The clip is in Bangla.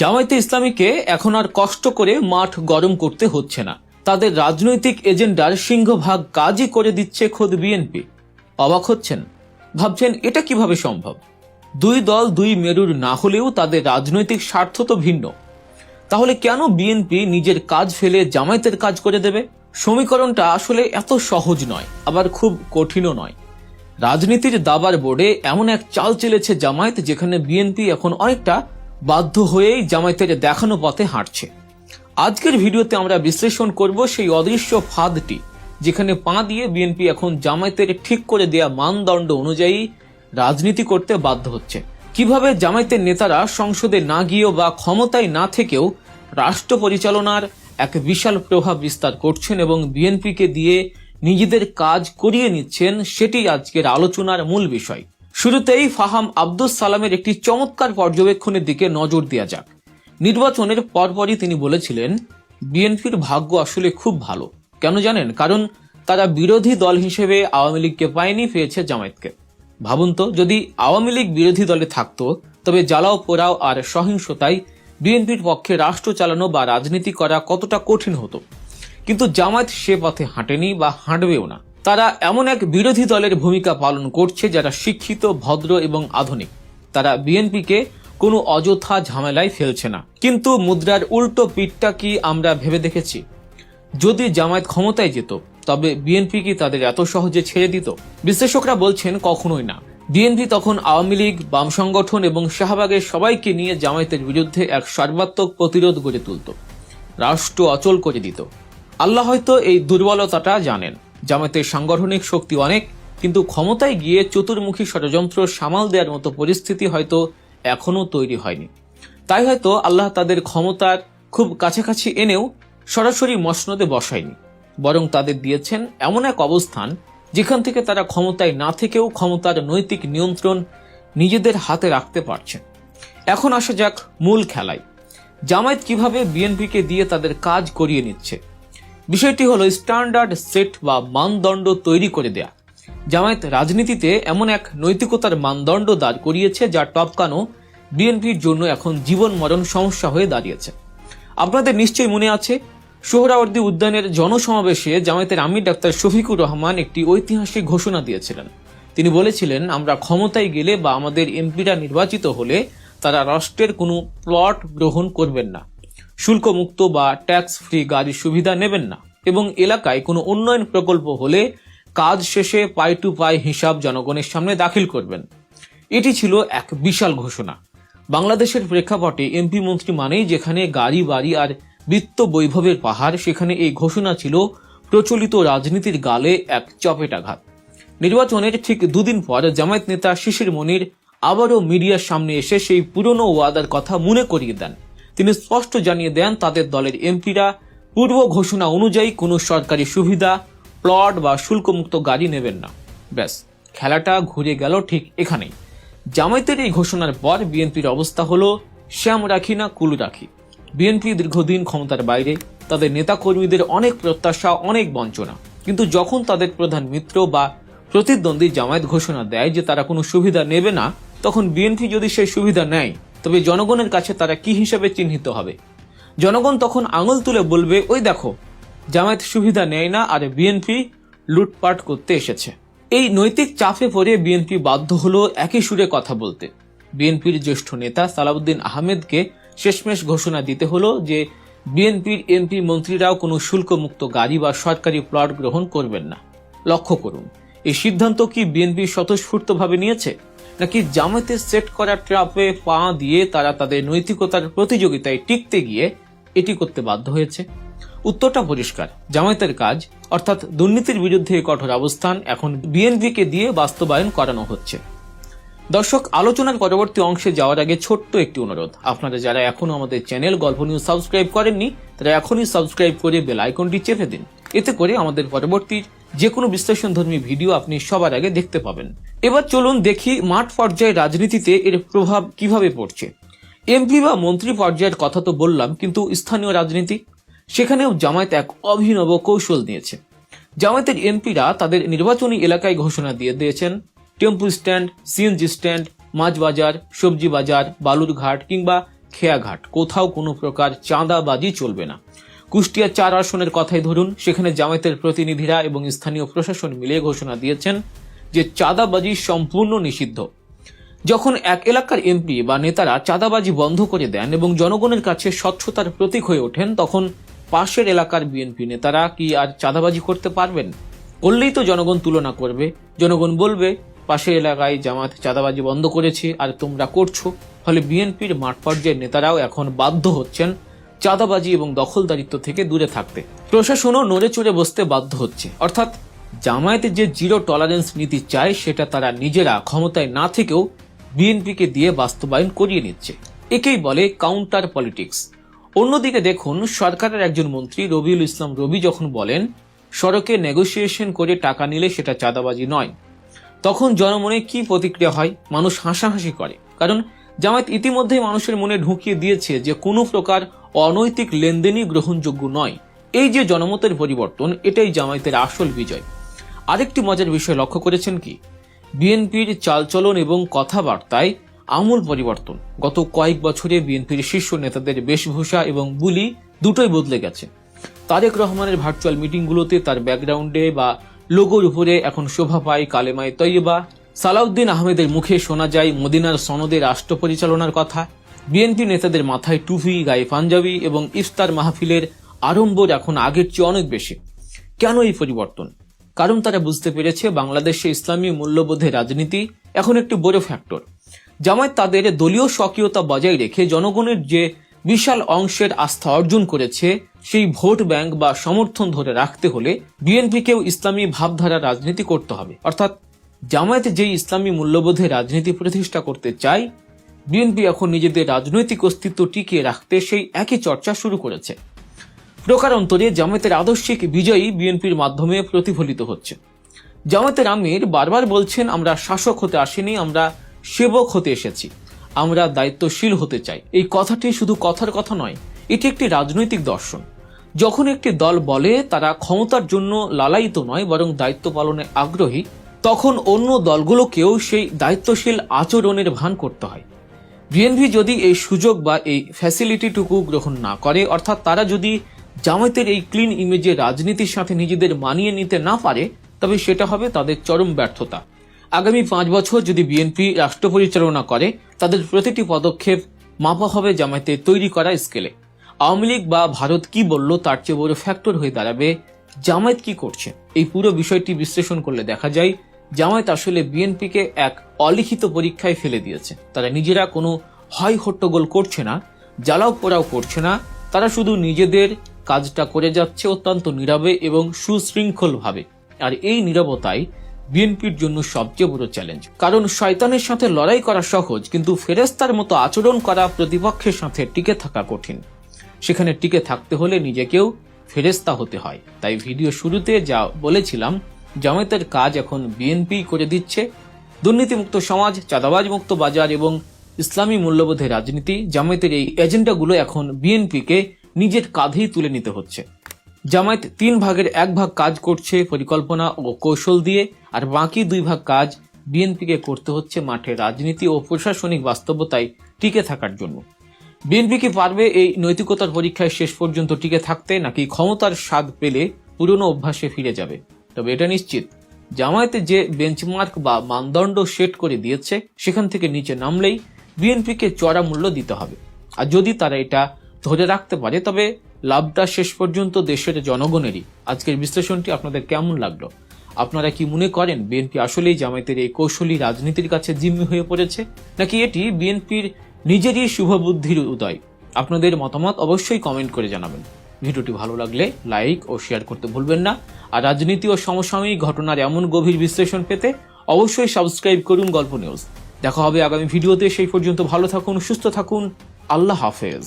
জামায়াতে ইসলামীকে এখন আর কষ্ট করে মাঠ গরম করতে হচ্ছে না। তাদের রাজনৈতিক এজেন্ডার সিংহভাগ কাজই করে দিচ্ছে খোদ বিএনপি। অবাক হচ্ছেন? ভাবছেন এটা কিভাবে সম্ভব? দুই দল দুই মেরুর না হলেও তাদের রাজনৈতিক স্বার্থ তো ভিন্ন। তাহলে কেন বিএনপি নিজের কাজ ফেলে জামায়াতের কাজ করে দেবে? সমীকরণটা আসলে এত সহজ নয়, আবার খুব কঠিনও নয়। রাজনীতির দাবার বোর্ডে এমন এক চাল চেলেছে জামায়াত, যেখানে বিএনপি এখন অনেকটা বাধ্য হয়েই জামায়াতের দেখানো পথে হাঁটছে। আজকের ভিডিওতে আমরা বিশ্লেষণ করব সেই অদৃশ্য ফাঁদটি, যেখানে পা দিয়ে বিএনপি এখন জামায়াতের ঠিক করে দেয়া মানদণ্ড অনুযায়ী রাজনীতি করতে বাধ্য হচ্ছে। কিভাবে জামায়াতের নেতারা সংসদে না গিয়েও বা ক্ষমতায় না থেকেও রাষ্ট্র পরিচালনার এক বিশাল প্রভাব বিস্তার করছেন এবং বিএনপিকে দিয়ে নিজেদের কাজ করিয়ে নিচ্ছেন, সেটি আজকের আলোচনার মূল বিষয়। শুরুতেই ফাহাম আব্দুস সালামের একটি চমৎকার পর্যবেক্ষণের দিকে নজর দেওয়া যাক। নির্বাচনের পরপরই তিনি বলেছিলেন, বিএনপির ভাগ্য আসলে খুব ভালো। কেন জানেন? কারণ তারা বিরোধী দল হিসেবে আওয়ামী লীগকে পায়নি, পেয়েছে জামায়াতকে। ভাবুন তো, যদি আওয়ামী লীগ বিরোধী দলে থাকতো তবে জ্বালাও পোড়াও আর সহিংসতায় বিএনপির পক্ষে রাষ্ট্র চালানো বা রাজনীতি করা কতটা কঠিন হতো। কিন্তু জামায়াত সে পথে হাঁটেনি বা হাঁটবেও না। তারা এমন এক বিরোধী দলের ভূমিকা পালন করছে যারা শিক্ষিত, ভদ্র এবং আধুনিক। তারা বিএনপিকে কোনো অযথা ঝামেলায় ফেলছে না। কিন্তু মুদ্রার উল্টো পিঠটা কি আমরা ভেবে দেখেছি? যদি জামায়াত ক্ষমতায় যেত তবে বিএনপি কি তাদের এত সহজে ছেড়ে দিত? বিশ্লেষকরা বলছেন কখনোই না। বিএনপি তখন আওয়ামী লীগ, বাম সংগঠন এবং শাহবাগের সবাইকে নিয়ে জামায়াতের বিরুদ্ধে এক সর্বাত্মক প্রতিরোধ গড়ে তুলত, রাষ্ট্র অচল করে দিত। আল্লাহ হয়তো এই দুর্বলতাটা জানেন। জামায়াতের সাংগঠনিক শক্তি অনেক, কিন্তু ক্ষমতায় গিয়ে চতুর্মুখী ষড়যন্ত্র সামাল দেওয়ার মতো পরিস্থিতি হয়তো এখনো তৈরি হয়নি। তাই হয়তো আল্লাহ তাদের ক্ষমতার খুব কাছাকাছি এনেও সরাসরি মসনদে বসায়নি, বরং তাদের দিয়েছেন এমন এক অবস্থান যেখান থেকে তারা ক্ষমতায় না থেকেও ক্ষমতার নৈতিক নিয়ন্ত্রণ নিজেদের হাতে রাখতে পারছেন। এখন আসা যাক মূল খেলায়। জামায়াত কিভাবে বিএনপিকে দিয়ে তাদের কাজ করিয়ে নিচ্ছে? বিষয়টি হলো স্ট্যান্ডার্ড সেট বা মানদণ্ড তৈরি করে দেয়া। জামায়াত রাজনীতিতে এমন এক নৈতিকতার মানদণ্ড দাঁড় করিয়েছে যা টপকানো বিএনপির জন্য এখন জীবন মরণ সমস্যা হয়ে দাঁড়িয়েছে। আপনাদের নিশ্চয়ই মনে আছে, সোহরাওয়ার্দী উদ্যানের জনসমাবেশে জামায়াতের আমির ডাক্তার শফিকুর রহমান একটি ঐতিহাসিক ঘোষণা দিয়েছিলেন। তিনি বলেছিলেন, আমরা ক্ষমতায় গেলে বা আমাদের এমপিরা নির্বাচিত হলে তারা রাষ্ট্রের কোনো প্লট গ্রহণ করবেন না, শুল্কমুক্ত বা ট্যাক্স ফ্রি গাড়ির সুবিধা নেবেন না এবং এলাকায় কোনো উন্নয়ন প্রকল্প হলে কাজ শেষে পাই টু পাই হিসাব জনগণের সামনে দাখিল করবেন। এটি ছিল এক বিশাল ঘোষণা। বাংলাদেশের প্রেক্ষাপটে এমপি মন্ত্রী মানেই যেখানে গাড়ি বাড়ি আর বিত্ত বৈভবের পাহাড়, সেখানে এই ঘোষণা ছিল প্রচলিত রাজনীতির গালে এক চপেটাঘাত। নির্বাচনের ঠিক দুদিন পর জামায়াত নেতা শিশির মনির আবারও মিডিয়ার সামনে এসে সেই পুরনো ওয়াদার কথা মনে করিয়ে দেন। তিনি স্পষ্ট জানিয়ে দেন, তাদের দলের এমপিরা পূর্ব ঘোষণা অনুযায়ী কোনো সরকারি সুবিধা, প্লট বা শুল্কমুক্ত গাড়ি নেবেন না। ব্যাস, খেলাটা ঘুরে গেল ঠিক এখানেই। জামায়াতের এই ঘোষণার পর বিএনপির অবস্থা হলো শ্যাম রাখি না কুল রাখি। বিএনপি দীর্ঘদিন ক্ষমতার বাইরে, তাদের নেতাকর্মীদের অনেক প্রত্যাশা, অনেক বঞ্চনা। কিন্তু যখন তাদের প্রধান মিত্র বা প্রতিদ্বন্দ্বী জামায়াত ঘোষণা দেয় যে তারা কোনো সুবিধা নেবে না, তখন বিএনপি যদি সেই সুবিধা নেয় তবে জনগণের কাছে তারা কি হিসেবে চিহ্নিত হবে? জনগণ তখন আঙুল তুলে বলবে, ওই দেখো, জামায়াত সুবিধা নেয় না আর বিএনপি লুটপাট করতে এসেছে। এই নৈতিক চাপে পড়ে বিএনপি বাধ্য হলো একই সুরে কথা বলতে। বিএনপির জ্যেষ্ঠ নেতা সালাউদ্দিন আহমেদকে শেষমেশ ঘোষণা দিতে হলো যে বিএনপির এমপি মন্ত্রীরাও কোনো শুল্কমুক্ত গাড়ি বা সরকারি প্লট গ্রহণ করবেন না। লক্ষ্য করুন, এই সিদ্ধান্ত কি বিএনপি স্বতঃস্ফূর্তভাবে নিয়েছে, নাকি জামায়াতের সেট করা ট্র্যাপে পা দিয়ে তারা তাদের নৈতিকতার প্রতিযোগিতায় টিকতে গিয়ে এটি করতে বাধ্য হয়েছে? উত্তরটা পরিষ্কার। জামায়াতের কাজ, অর্থাৎ দুর্নীতির বিরুদ্ধে কঠোর অবস্থান, এখন বিএনপিকে দিয়ে বাস্তবায়ন করানো হচ্ছে। দর্শক, আলোচনার পরবর্তী অংশে যাওয়ার আগে ছোট্ট একটি অনুরোধ, আপনারা যারা এখনো আমাদের চ্যানেল গল্প নিউজ সাবস্ক্রাইব করেননি তারা এখনই সাবস্ক্রাইব করে বেল আইকনটি চেপে দিন। এতে করে আমাদের পরবর্তী যে কোনো বিশ্লেষণধর্মী ভিডিও আপনি সবার আগে দেখতে পাবেন। এবার চলুন দেখি মাঠ পর্যায়ে রাজনীতিতে এর প্রভাব কিভাবে পড়ছে। এমপি বা মন্ত্রী পর্যায়ের কথা তো বললাম, কিন্তু স্থানীয় রাজনীতি, সেখানেও জামায়াত এক অভিনব কৌশল নিয়েছে। জামায়াতের এমপিরা তাদের নির্বাচনী এলাকায় ঘোষণা দিয়ে দিয়েছেন, টেম্পু স্ট্যান্ড, সিএনজি স্ট্যান্ড, মাছ বাজার, সবজি বাজার, বালুরঘাট কিংবা খেয়াঘাট, কোথাও কোনো প্রকার চাঁদাবাজি চলবে না। কুষ্টিয়া 4 আসনের কথাই ধরুন, সেখানে জামায়াতের প্রতিনিধিরা এবং স্থানীয় প্রশাসন মিলে ঘোষণা দিয়েছেন যে চাঁদাবাজি সম্পূর্ণ নিষিদ্ধ। যখন এক এলাকার এমপি বা নেতারা চাঁদাবাজি বন্ধ করে দেন এবং জনগণের কাছে স্বচ্ছতার প্রতীক হয়ে ওঠেন, তখন পাশের এলাকার বিএনপি নেতারা কি আর চাঁদাবাজি করতে পারবেন? করলেই তো জনগণ তুলনা করবে, জনগণ বলবে পাশের এলাকায় জামাত চাঁদাবাজি বন্ধ করেছে আর তোমরা করছো। ফলে বিএনপির মাঠ পর্যায়ের নেতারাও এখন বাধ্য হচ্ছেন চাঁদাবাজি এবং দখলদারিত্ব থেকে দূরে থাকতে। প্রশাসনও নড়ে চড়ে বসতে বাধ্য হচ্ছে। অর্থাৎ জামায়াতের যে জিরো টলারেন্স নীতি চায় সেটা তারা নিজেরা ক্ষমতায় না থেকেও বিএনপিকে দিয়ে বাস্তবায়ন করিয়ে নিচ্ছে। একেই বলে কাউন্টার পলিটিক্স। অন্যদিকে দেখুন, সরকারের একজন মন্ত্রী রবিউল ইসলাম রবি যখন বলেন সড়কে নেগোসিয়েশন করে টাকা নিলে সেটা চাঁদাবাজি নয়, তখন জনমনে কি প্রতিক্রিয়া হয়? মানুষ হাসাহাসি করে, কারণ জামায়াত ইতিমধ্যেই মানুষের মনে ঢুকিয়ে দিয়েছে যে কোনো প্রকার অনৈতিক লেনদেনই গ্রহণযোগ্য নয়। এই যে জনমতের পরিবর্তন, এটাই জামায়াতের আসল বিজয়। আরেকটি মজার বিষয় লক্ষ্য করেছেন কি? বিএনপির চালচলন এবং কথাবার্তায় আমূল পরিবর্তন। গত কয়েক বছরে বিএনপির শীর্ষ নেতাদের বেশভূষা এবং বুলি দুটোই বদলে গেছে। তারেক রহমানের ভার্চুয়াল মিটিংগুলোতে তার ব্যাকগ্রাউন্ডে বা লোগোর উপরে এখন শোভা পায় কালেমায়ে তৈয়বা। সালাউদ্দিন আহমেদের মুখে শোনা যায় মদিনার সনদে রাষ্ট্র পরিচালনার কথা। বিএনপি নেতাদের মাথায় টুপি, গায়ে পাঞ্জাবি এবং ইফতার মাহফিলের আড়ম্বর এখন আগের চেয়ে অনেক বেশি। কেন এই পরিবর্তন? কারণ তারা বুঝতে পেরেছে বাংলাদেশে ইসলামী মূল্যবোধের রাজনীতি এখন একটি বড় ফ্যাক্টর। জামায়াত তাদের দলীয় স্বকীয়তা বজায় রেখে জনগণের যে বিশাল অংশের আস্থা অর্জন করেছে, সেই ভোট ব্যাংক বা সমর্থন ধরে রাখতে হলে বিএনপিকেও ইসলামী ভাবধারা রাজনীতি করতে হবে। অর্থাৎ জামায়াত যে ইসলামী মূল্যবোধের রাজনীতি প্রতিষ্ঠা করতে চায়, বিএনপি এখন নিজেদের রাজনৈতিক অস্তিত্ব টিকিয়ে রাখতে সেই একই চর্চা শুরু করেছে। প্রকারান্তরে জামায়াতের আদর্শিক বিজয়ী বিএনপির মাধ্যমে প্রতিফলিত হচ্ছে। জামায়াতের আমির বারবার বলছেন, আমরা শাসক হতে আসিনি, আমরা সেবক হতে এসেছি, আমরা দায়িত্বশীল হতে চাই। এই কথাটি শুধু কথার কথা নয়, এটি একটি রাজনৈতিক দর্শন। যখন একটি দল বলে তারা ক্ষমতার জন্য লালায়িত নয় বরং দায়িত্ব পালনে আগ্রহী, তখন অন্য দলগুলোকেও সেই দায়িত্বশীল আচরণের ভান করতে হয়। বিএনপি যদি এই সুযোগ বা এই ফ্যাসিলিটিটুকু গ্রহণ না করে, অর্থাৎ তারা যদি জামায়াতের এই ক্লিন ইমেজের রাজনীতির সাথে নিজেদের মানিয়ে নিতে না পারে, তবে সেটা হবে তাদের চরম ব্যর্থতা। আগামী 5 বছর যদি বিএনপি রাষ্ট্র পরিচালনা করে, তাদের প্রতিটি পদক্ষেপ মাপা হবে জামায়াতের তৈরি করা স্কেলে। আওয়ামী লীগ বা ভারত কি বলল তার চেয়ে বড় ফ্যাক্টর হয়ে দাঁড়াবে জামায়াত কি করছে। এই পুরো বিষয়টি বিশ্লেষণ করলে দেখা যায় জামায়াত আসলে বিএনপিকে এক অলিখিত পরীক্ষায় ফেলে দিয়েছে। তারা নিজেরা কোনো হয় হট্টগোল করছে না, জ্বালাও পোড়াও করছে না, তারা শুধু নিজেদের কাজটা করে যাচ্ছে অত্যন্ত নীরবে এবং সুশৃঙ্খল ভাবে। আর এই নীরবতাই বিএনপির জন্য সবচেয়ে বড় চ্যালেঞ্জ। কারণ শয়তানের সাথে লড়াই করা সহজ, কিন্তু ফেরেশতার মতো আচরণ করা প্রতিপক্ষের সাথে টিকে থাকা কঠিন। সেখানে টিকে থাকতে হলে নিজেকেও ফেরেশতা হতে হয়। তাই ভিডিও শুরুতে যা বলেছিলাম, জামায়াতের কাজ এখন বিএনপি করে দিচ্ছে। দুর্নীতিমুক্ত সমাজ, চাঁদাবাজ মুক্ত বাজার এবং ইসলামী মূল্যবোধের রাজনীতি, জামায়াতের এই এজেন্ডাগুলো এখন বিএনপিকে নিজের কাঁধেই তুলে নিতে হচ্ছে। জামায়াত 3 ভাগের 1 ভাগ কাজ করছে পরিকল্পনা ও কৌশল দিয়ে, আর বাকি 2 ভাগ কাজ বিএনপিকে করতে হচ্ছে মাঠে রাজনীতি ও প্রশাসনিক বাস্তবতায় টিকে থাকার জন্য। বিএনপি কি পারবে এই নৈতিকতার পরীক্ষায় শেষ পর্যন্ত টিকে থাকতে, নাকি ক্ষমতার স্বাদ পেলে পুরনো অভ্যাসে ফিরে যাবে? তবে এটা নিশ্চিত, জামায়াতে যে বেঞ্চমার্ক বা মানদণ্ড সেট করে দিয়েছে, সেখান থেকে নিচে নামলেই বিএনপিকে চড়া মূল্য দিতে হবে। আর যদি তারা এটা ধরে রাখতে পারে, তবে লাভটা শেষ পর্যন্ত দেশের জনগণেরই। আজকের বিশ্লেষণটি আপনাদের কেমন লাগলো? আপনারা কি মনে করেন বিএনপি আসলেই জামায়াতের এই কৌশলী রাজনীতির কাছে জিম্মি হয়ে পড়েছে, নাকি এটি বিএনপির নিজেরই শুভবুদ্ধির উদয়? আপনাদের মতামত অবশ্যই কমেন্ট করে জানাবেন। ভিডিওটি ভালো লাগলে লাইক ও শেয়ার করতে ভুলবেন না। আর রাজনীতি ও সমসাময়িক ঘটনার এমন গভীর বিশ্লেষণ পেতে অবশ্যই সাবস্ক্রাইব করুন গল্প নিউজ। দেখা হবে আগামী ভিডিওতে। সেই পর্যন্ত ভালো থাকুন, সুস্থ থাকুন। আল্লাহ হাফেজ।